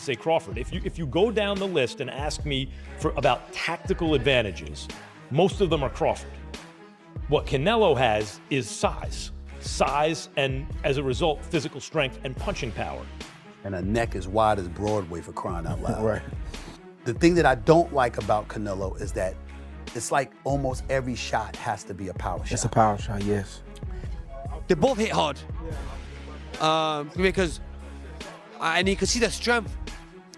say Crawford. If you go down the list and ask me about tactical advantages, most of them are Crawford. What Canelo has is size, and as a result, physical strength and punching power. And a neck as wide as Broadway, for crying out loud. Right. The thing that I don't like about Canelo is that it's like almost every shot has to be a power shot. It's a power shot, yes. They both hit hard. Because and you can see the strength.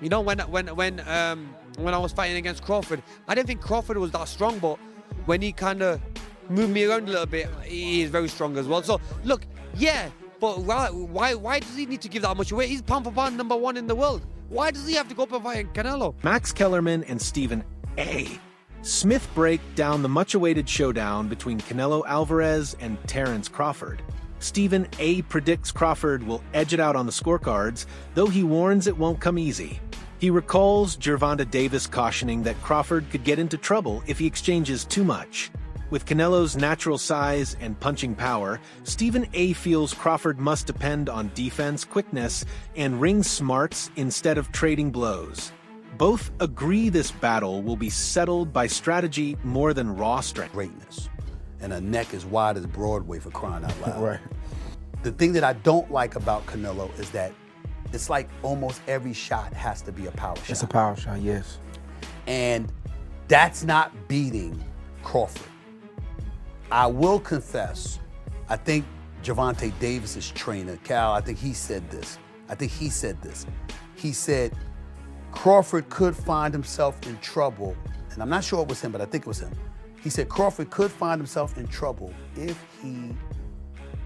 You know, when I was fighting against Crawford, I didn't think Crawford was that strong, but when he kind of moved me around a little bit, he is very strong as well. So look, yeah, but why does he need to give that much away? He's pound for pound #1 in the world. Why does he have to go up and fight Canelo? MaxKellerman and Stephen A. Smith break down the much-awaited showdown between Canelo Alvarez and Terence Crawford. Stephen A. predicts Crawford will edge it out on the scorecards, though he warns it won't come easy. He recalls Gervonta Davis cautioning that Crawford could get into trouble if he exchanges too much. With Canelo's natural size and punching power, Stephen A. feels Crawford must depend on defense, quickness, and ring smarts instead of trading blows. Both agree this battle will be settled by strategy more than raw strength. Greatness. And a neck as wide as Broadway, for crying out loud. Right. The thing that I don't like about Canelo is that it's like almost every shot has to be a power shot. It's a power shot, yes. And that's not beating Crawford. I will confess, I think Gervonta Davis's trainer, Cal, I think he said this. He said Crawford could find himself in trouble, and I'm not sure it was him, but I think it was him. He said Crawford could find himself in trouble if he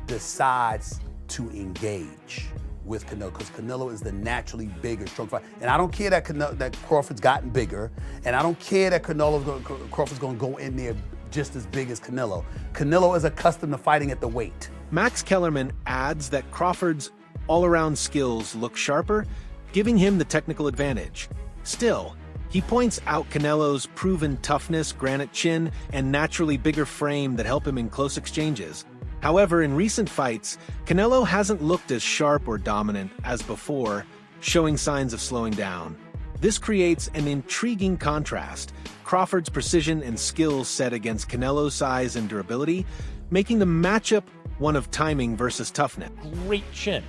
decides to engage with Canelo, because Canelo is the naturally bigger, strong fighter. And I don't care that Crawford's gotten bigger, and I don't care that Crawford's going to go in there just as big as Canelo. Canelo is accustomed to fighting at the weight. MaxKellerman adds that Crawford's all-around skills look sharper, giving him the technical advantage. Still, he points out Canelo's proven toughness, granite chin, and naturally bigger frame that help him in close exchanges. However, in recent fights, Canelo hasn't looked as sharp or dominant as before, showing signs of slowing down. This creates an intriguing contrast: Crawford's precision and skills set against Canelo's size and durability, making the matchup one of timing versus toughness. Great chin,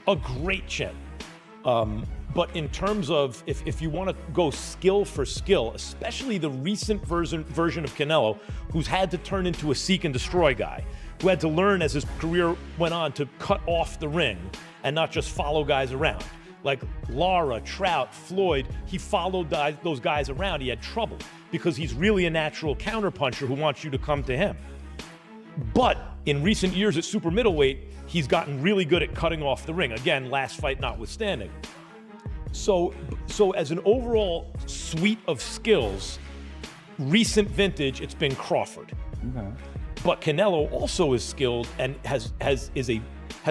a great chin. But in terms of, if you want to go skill for skill, especially the recent version of Canelo, who's had to turn into a seek and destroy guy, who had to learn as his career went on to cut off the ring and not just follow guys around. Like Lara, Trout, Floyd, he followed those guys around. He had trouble because he's really a natural counterpuncher who wants you to come to him. But in recent years at super middleweight, he's gotten really good at cutting off the ring. Again, last fight notwithstanding. So as an overall suite of skills, recent vintage, it's been Crawford. Okay. But Canelo also is skilled and has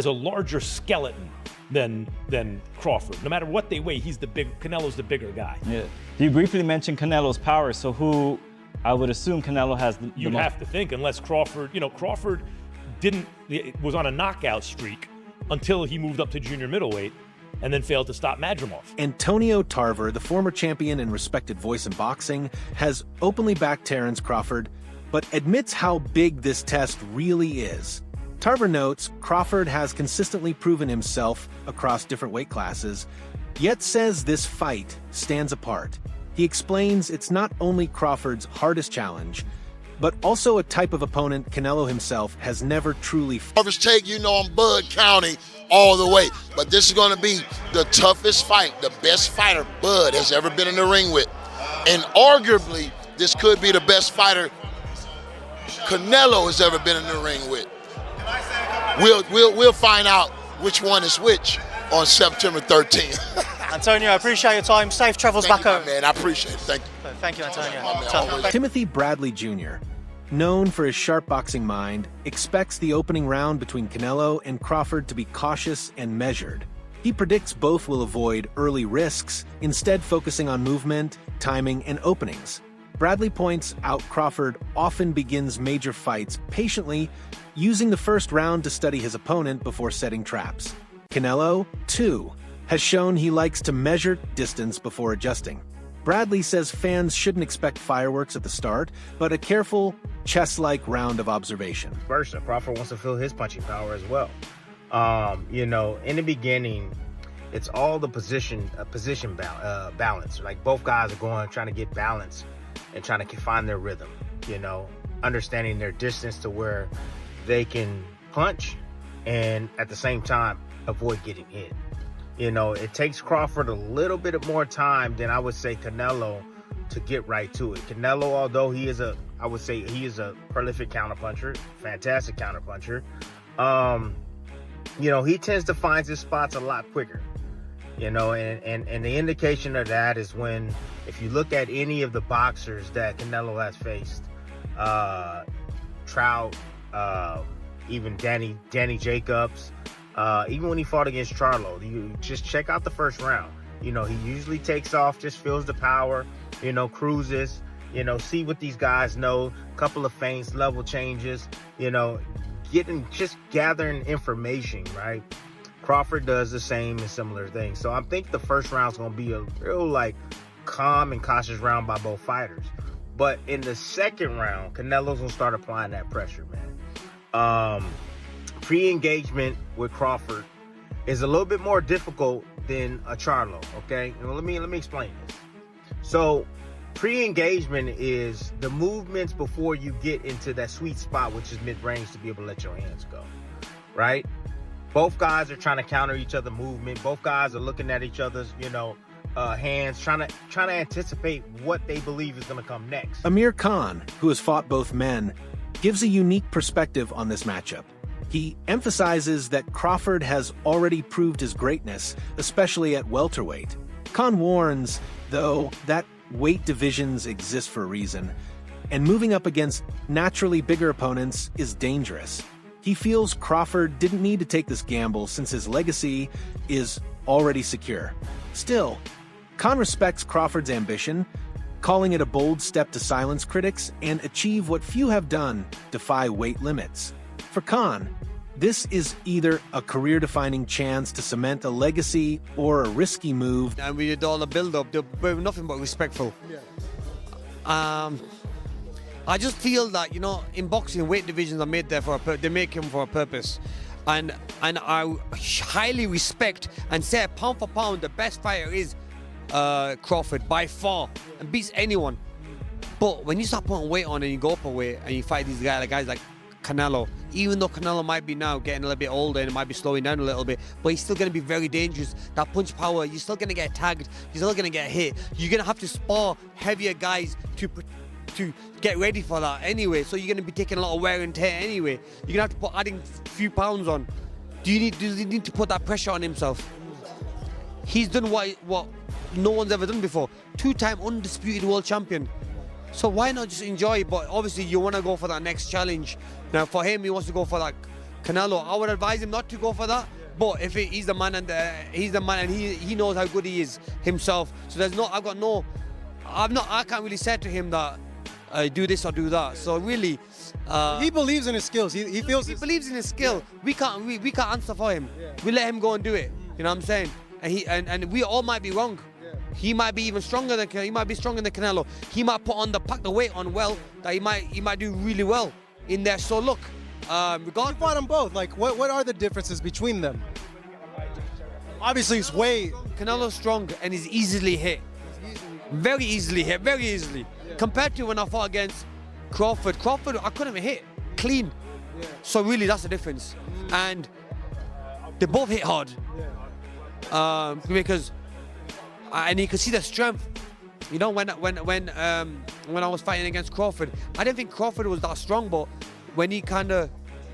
a larger skeleton than Crawford. No matter what they weigh, Canelo's the bigger guy. Yeah. You briefly mentioned Canelo's power, so who I would assume Canelo has the You'd have to think, unless Crawford, Crawford was on a knockout streak until he moved up to junior middleweight and then failed to stop Madrimov. Antonio Tarver, the former champion and respected voice in boxing, has openly backed Terence Crawford, but admits how big this test really is. Tarver notes Crawford has consistently proven himself across different weight classes, yet says this fight stands apart. He explains it's not only Crawford's hardest challenge, but also a type of opponent Canelo himself has never truly Harvest Take, I'm Bud County all the way. But this is going to be the toughest fight, the best fighter Bud has ever been in the ring with. And arguably, this could be the best fighter Canelo has ever been in the ring with. We'll find out which one is which on September 13th. Antonio, I appreciate your time. Safe travels back home. Man, I appreciate it. Thank you. Thank you, Antonio. Timothy Bradley Jr., known for his sharp boxing mind, expects the opening round between Canelo and Crawford to be cautious and measured. He predicts both will avoid early risks, instead focusing on movement, timing, and openings. Bradley points out Crawford often begins major fights patiently, using the first round to study his opponent before setting traps. Canelo, too, has shown he likes to measure distance before adjusting. Bradley says fans shouldn't expect fireworks at the start, but a careful, chess-like round of observation. Versa, Crawford wants to feel his punching power as well. You know, in the beginning, it's all the position balance. Like both guys are trying to get balance and trying to find their rhythm, you know, understanding their distance to where they can punch and at the same time avoid getting hit. You know, it takes Crawford a little bit more time than I would say Canelo to get right to it. Canelo, although I would say he is a prolific counterpuncher, fantastic counterpuncher. You know, he tends to find his spots a lot quicker. You know, and the indication of that is when, if you look at any of the boxers that Canelo has faced, Trout, even Danny Jacobs, even when he fought against Charlo, you just check out the first round. You know, he usually takes off, just feels the power, you know, cruises, you know, see what these guys know, couple of feints, level changes, you know, just gathering information, right? Crawford does the same and similar things. So I think the first round's going to be a real, like, calm and cautious round by both fighters. But in the second round, Canelo's going to start applying that pressure, man. Pre-engagement with Crawford is a little bit more difficult than a Charlo, okay? And let me explain this. So pre-engagement is the movements before you get into that sweet spot, which is mid-range, to be able to let your hands go, right? Both guys are trying to counter each other's movement. Both guys are looking at each other's, you know, hands, trying to anticipate what they believe is going to come next. Amir Khan, who has fought both men, gives a unique perspective on this matchup. He emphasizes that Crawford has already proved his greatness, especially at welterweight. Khan warns, though, that weight divisions exist for a reason, and moving up against naturally bigger opponents is dangerous. He feels Crawford didn't need to take this gamble since his legacy is already secure. Still, Khan respects Crawford's ambition, calling it a bold step to silence critics and achieve what few have done, defy weight limits. For Khan, this is either a career-defining chance to cement a legacy or a risky move. And we did all the build-up, they were nothing but respectful. I just feel that, you know, in boxing, weight divisions are made there they make them for a purpose. And I highly respect and say pound for pound, the best fighter is Crawford by far and beats anyone. But when you start putting weight on and you go up a weight and you fight these guys like Canelo, even though Canelo might be now getting a little bit older and might be slowing down a little bit, but he's still going to be very dangerous. That punch power, you're still going to get tagged, you're still going to get hit. You're going to have to spar heavier guys to get ready for that anyway, so you're going to be taking a lot of wear and tear anyway. You're going to have to adding a few pounds on. Does he need to put that pressure on himself? He's done what no one's ever done before. 2-time undisputed world champion. So why not just enjoy? But obviously you want to go for that next challenge. Now for him, he wants to go for that Canelo. I would advise him not to go for that. But if he's the man and he knows how good he is himself. So I can't really say to him that do this or do that. So really, he believes in his skills. He feels he believes in his skill. We can't answer for him. Yeah. We let him go and do it. You know what I'm saying? And we all might be wrong. Yeah. He might be even stronger than Canelo. He might pack the weight on well. That he might do really well in there. So look, you fought them both. Like what are the differences between them? Obviously, it's weight. Canelo's strong and is easily hit. Very easily hit. Very easily. Yeah. Compared to when I fought against Crawford, I couldn't even hit clean. Yeah. So really, that's the difference. And they both hit hard. Yeah. Because and you can see the strength. You know, when I was fighting against Crawford, I didn't think Crawford was that strong, but when he kind of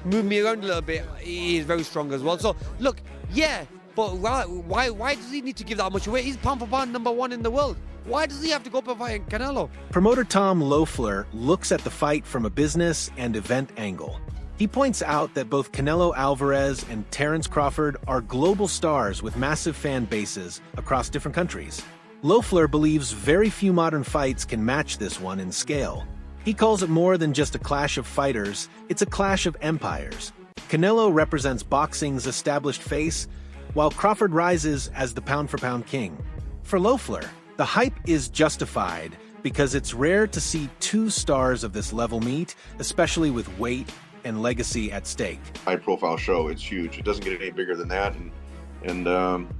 moved me around a little bit, he is very strong as well. So look, yeah, but why does he need to give that much weight? He's pound for pound #1 in the world. Why does he have to go up and fight Canelo? Promoter Tom Loeffler looks at the fight from a business and event angle. He points out that both Canelo Alvarez and Terence Crawford are global stars with massive fan bases across different countries. Loeffler believes very few modern fights can match this one in scale. He calls it more than just a clash of fighters, it's a clash of empires. Canelo represents boxing's established face, while Crawford rises as the pound-for-pound king. For Loeffler, the hype is justified because it's rare to see two stars of this level meet, especially with weight and legacy at stake. High-profile show, it's huge. It doesn't get any bigger than that, and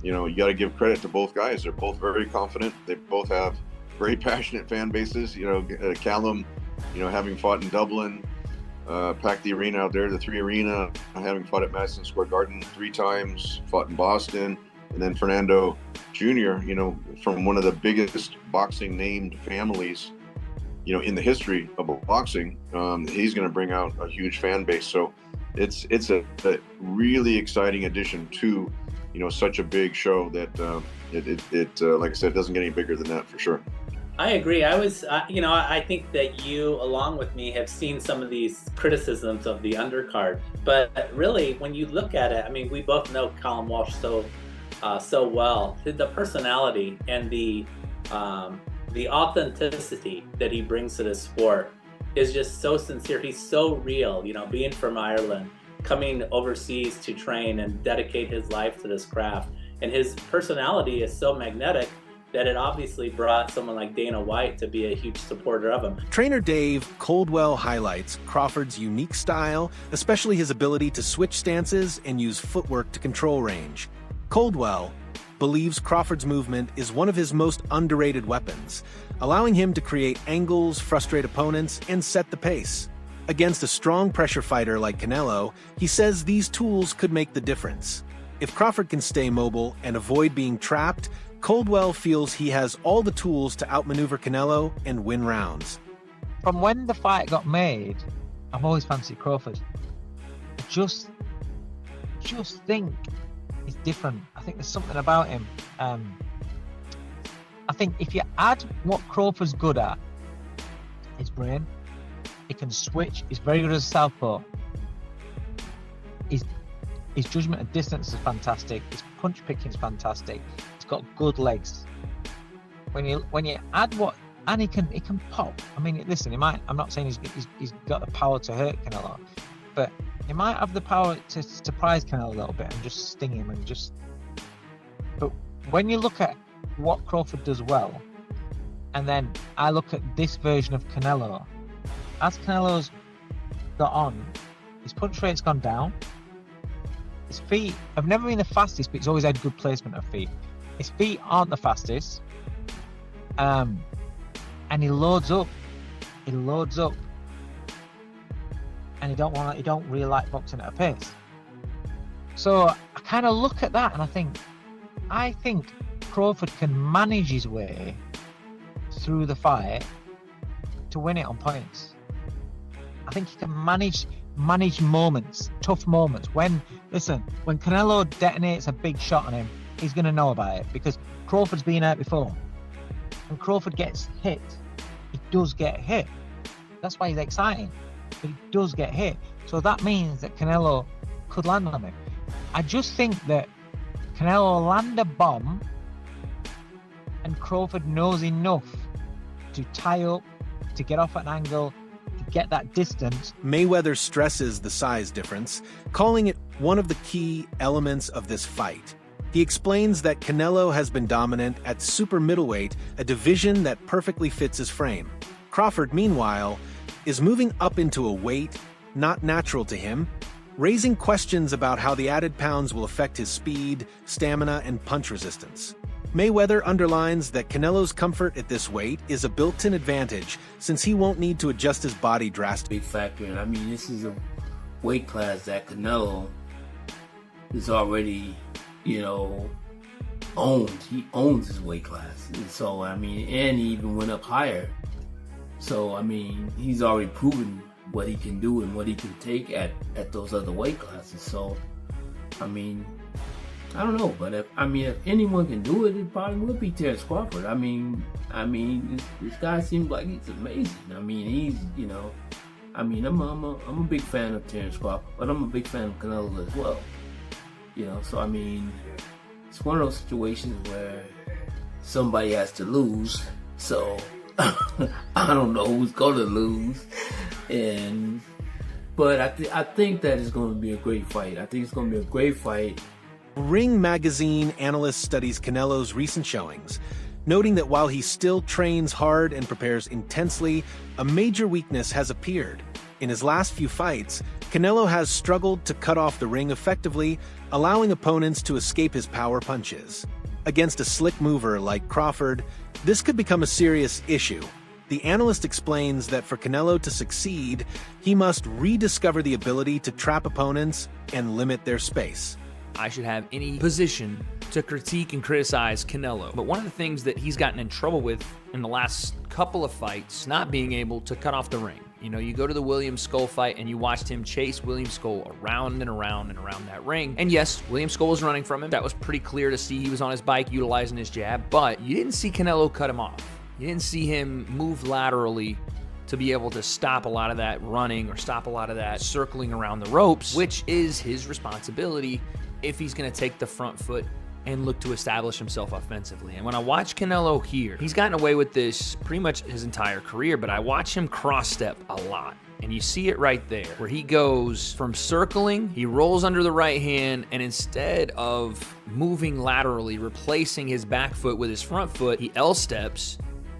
you know, you got to give credit to both guys. They're both very confident. They both have very passionate fan bases. You know, Callum, you know, having fought in Dublin, packed the arena out there, the 3 Arena, having fought at Madison Square Garden 3 times, fought in Boston, and then Fernando Jr., you know, from one of the biggest boxing named families, you know, in the history of boxing. He's going to bring out a huge fan base. So it's a really exciting addition to, you know, such a big show that like I said, doesn't get any bigger than that for sure. I agree. You know, I think that you, along with me, have seen some of these criticisms of the undercard. But really, when you look at it, I mean, we both know Callum Walsh so well. The personality and the authenticity that he brings to this sport is just so sincere. He's so real. You know, being from Ireland, coming overseas to train and dedicate his life to this craft, and his personality is so magnetic that it obviously brought someone like Dana White to be a huge supporter of him. Trainer Dave Coldwell highlights Crawford's unique style, especially his ability to switch stances and use footwork to control range. Coldwell believes Crawford's movement is one of his most underrated weapons, allowing him to create angles, frustrate opponents, and set the pace. Against a strong pressure fighter like Canelo, he says these tools could make the difference. If Crawford can stay mobile and avoid being trapped, Coldwell feels he has all the tools to outmaneuver Canelo and win rounds. From when the fight got made, I've always fancied Crawford. I just think he's different. I think there's something about him. I think if you add what Crawford's good at, his brain, he can switch, he's very good as a southpaw. His judgment at distance is fantastic, his punch picking is fantastic, he's got good legs. When you add what, and he can pop. I mean, listen, I'm not saying he's got the power to hurt Canelo, but he might have the power to surprise Canelo a little bit and just sting him and just. But when you look at what Crawford does well, and then I look at this version of Canelo, as Canelo's got on, his punch rate's gone down. His feet have never been the fastest, but he's always had good placement of feet. His feet aren't the fastest, and he loads up. And he don't really like boxing at a pace. So I kind of look at that and I think Crawford can manage his way through the fight to win it on points. I think he can manage moments, tough moments. When Canelo detonates a big shot on him, he's going to know about it because Crawford's been hurt before. When Crawford gets hit, he does get hit. That's why he's exciting. But he does get hit. So that means that Canelo could land on him. I just think that Canelo will land a bomb and Crawford knows enough to tie up, to get off at an angle, to get that distance. Mayweather stresses the size difference, calling it one of the key elements of this fight. He explains that Canelo has been dominant at super middleweight, a division that perfectly fits his frame. Crawford, meanwhile, is moving up into a weight not natural to him, raising questions about how the added pounds will affect his speed, stamina, and punch resistance. Mayweather underlines that Canelo's comfort at this weight is a built-in advantage since he won't need to adjust his body drastically. Big factor, and I mean, this is a weight class that Canelo is already, owns. He owns his weight class. And so, I mean, and he even went up higher. So, I mean, he's already proven what he can do and what he can take at those other weight classes. So, I mean, I don't know, but if anyone can do it, it probably would be Terence Crawford. I mean, this guy seems like he's amazing. I mean, he's, I'm a big fan of Terence Crawford, but I'm a big fan of Canelo as well. So I mean, it's one of those situations where somebody has to lose. So I don't know who's gonna lose, but I think that it's gonna be a great fight. I think it's gonna be a great fight. Ring Magazine analyst studies Canelo's recent showings, noting that while he still trains hard and prepares intensely, a major weakness has appeared. In his last few fights, Canelo has struggled to cut off the ring effectively, allowing opponents to escape his power punches. Against a slick mover like Crawford, this could become a serious issue. The analyst explains that for Canelo to succeed, he must rediscover the ability to trap opponents and limit their space. I should have any position to critique and criticize Canelo. But one of the things that he's gotten in trouble with in the last couple of fights, not being able to cut off the ring. You know, you go to the William Skull fight and you watched him chase William Skull around and around and around that ring. And yes, William Skull was running from him. That was pretty clear to see. He was on his bike utilizing his jab, but you didn't see Canelo cut him off. You didn't see him move laterally to be able to stop a lot of that running or stop a lot of that circling around the ropes, which is his responsibility if he's going to take the front foot and look to establish himself offensively. And when I watch Canelo here, he's gotten away with this pretty much his entire career, but I watch him cross-step a lot. And you see it right there, where he goes from circling, he rolls under the right hand, and instead of moving laterally, replacing his back foot with his front foot, he L-steps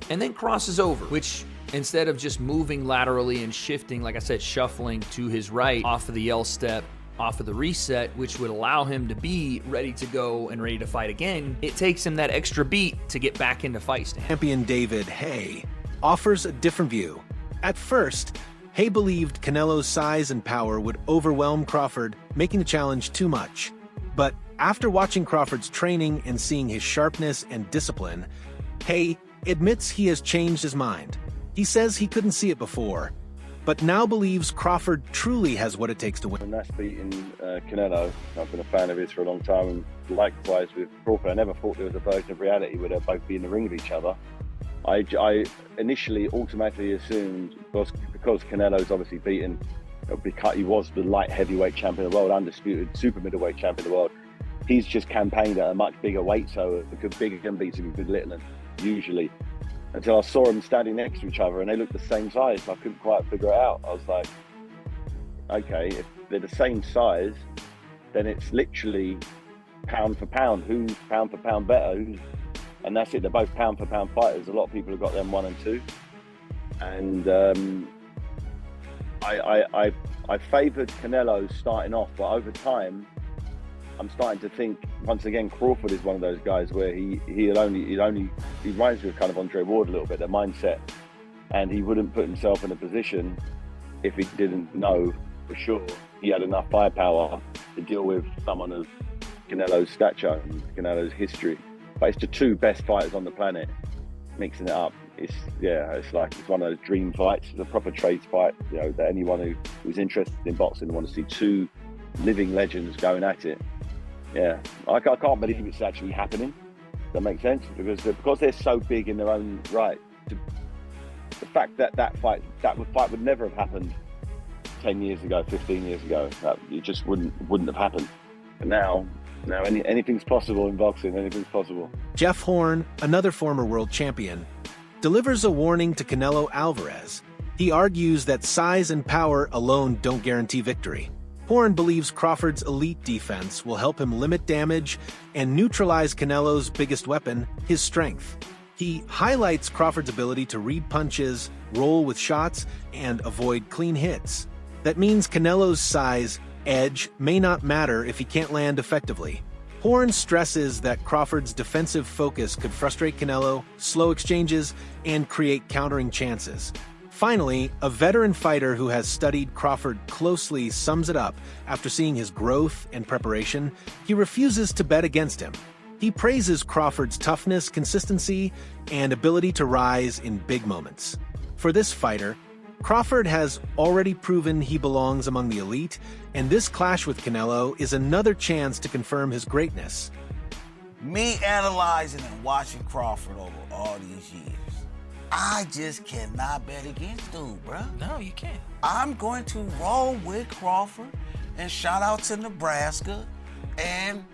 and then crosses over, which instead of just moving laterally and shifting, like I said, shuffling to his right off of the L-step, off of the reset, which would allow him to be ready to go and ready to fight again, it takes him that extra beat to get back into fight stance. Champion David Haye offers a different view. At first, Haye believed Canelo's size and power would overwhelm Crawford, making the challenge too much. But after watching Crawford's training and seeing his sharpness and discipline, Haye admits he has changed his mind. He says he couldn't see it before, but now believes Crawford truly has what it takes to win. And that's beating Canelo. I've been a fan of his for a long time, and likewise with Crawford. I never thought there was a version of reality where they'd both be in the ring with each other. I initially automatically assumed, because Canelo's obviously beaten, because he was the light heavyweight champion of the world, undisputed super middleweight champion of the world, he's just campaigned at a much bigger weight, so a good big gun beats a good little, and usually. Until I saw them standing next to each other and they looked the same size. I couldn't quite figure it out. I was like, okay, if they're the same size, then it's literally pound for pound. Who's pound for pound better? And that's it. They're both pound for pound fighters. A lot of people have got them 1 and 2. And I favoured Canelo starting off, but over time, I'm starting to think, once again, Crawford is one of those guys where he reminds me of kind of Andre Ward a little bit, their mindset. And he wouldn't put himself in a position if he didn't know for sure he had enough firepower to deal with someone of Canelo's stature and Canelo's history. But it's the two best fighters on the planet, mixing it up. It's one of those dream fights. It's a proper trades fight, you know, that anyone who's interested in boxing wants to see two living legends going at it. Yeah, I can't believe it's actually happening. Does that make sense? Because they're so big in their own right. The fact that fight would never have happened 10 years ago, 15 years ago. It just wouldn't have happened. And now anything's possible in boxing. Anything's possible. Jeff Horn, another former world champion, delivers a warning to Canelo Alvarez. He argues that size and power alone don't guarantee victory. Horn believes Crawford's elite defense will help him limit damage and neutralize Canelo's biggest weapon, his strength. He highlights Crawford's ability to read punches, roll with shots, and avoid clean hits. That means Canelo's size, edge, may not matter if he can't land effectively. Horn stresses that Crawford's defensive focus could frustrate Canelo, slow exchanges, and create countering chances. Finally, a veteran fighter who has studied Crawford closely sums it up after seeing his growth and preparation. He refuses to bet against him. He praises Crawford's toughness, consistency, and ability to rise in big moments. For this fighter, Crawford has already proven he belongs among the elite, and this clash with Canelo is another chance to confirm his greatness. Me analyzing and watching Crawford over all these years, I just cannot bet against dude, bro. No, you can't. I'm going to roll with Crawford, and shout out to Nebraska, and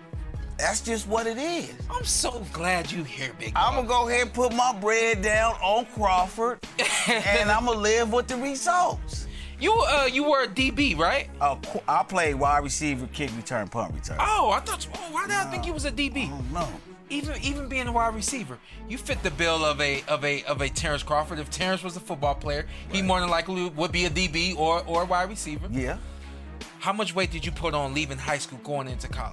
that's just what it is. I'm so glad you here, big dog. I'm gonna go ahead and put my bread down on Crawford, and I'm gonna live with the results. You were a DB, right? I played wide receiver, kick return, punt return. Oh, I thought. Why did I think you was a DB? No. Even being a wide receiver, you fit the bill of a Terence Crawford. If Terence was a football player, he more than likely would be a DB or a wide receiver. Yeah. How much weight did you put on leaving high school going into college?